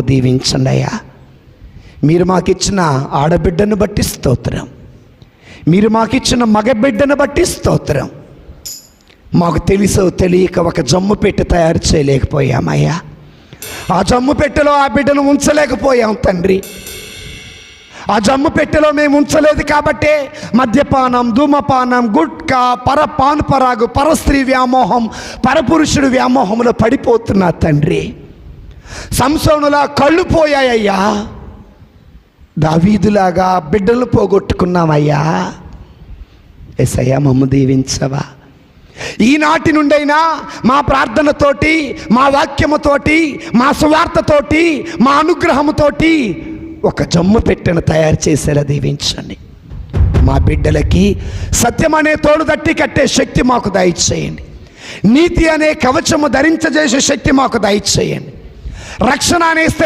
దీవించండి అయ్యా. మీరు మాకిచ్చిన ఆడబిడ్డను బట్టి స్తోత్రం, మీరు మాకిచ్చిన మగబిడ్డను బట్టి స్తోత్రం. మాకు తెలుసో తెలియక ఒక జమ్ము పెట్టి తయారు చేయలేకపోయామయ్యా. ఆ జమ్ము పెట్టెలో ఆ బిడ్డను ఉంచలేకపోయాం తండ్రి. ఆ జమ్ము పెట్టెలో మేము ఉంచలేదు కాబట్టే మద్యపానం, ధూమపానం, గుట్కా, పానుపరాగు, పరస్త్రీ వ్యామోహం, పరపురుషుడు వ్యామోహంలో పడిపోతున్నా తండ్రి. సంసోనులా కళ్ళు పోయాయ్యా, దావీదులాగా బిడ్డలు పోగొట్టుకున్నామయ్యా. యేసయ్యా మమ్ము దీవించవా. ఈనాటి నుండైనా మా ప్రార్థనతోటి, మా వాక్యముతోటి, మా సువార్తతోటి, మా అనుగ్రహముతోటి ఒక జమ్ము పెట్టెను తయారు చేసేలా దీవించండి. మా బిడ్డలకి సత్యం అనే తోడు తట్టి కట్టే శక్తి మాకు దయచేయండి. నీతి అనే కవచము ధరించజేసే శక్తి మాకు దయచేయండి. రక్షణ అనే స్థిర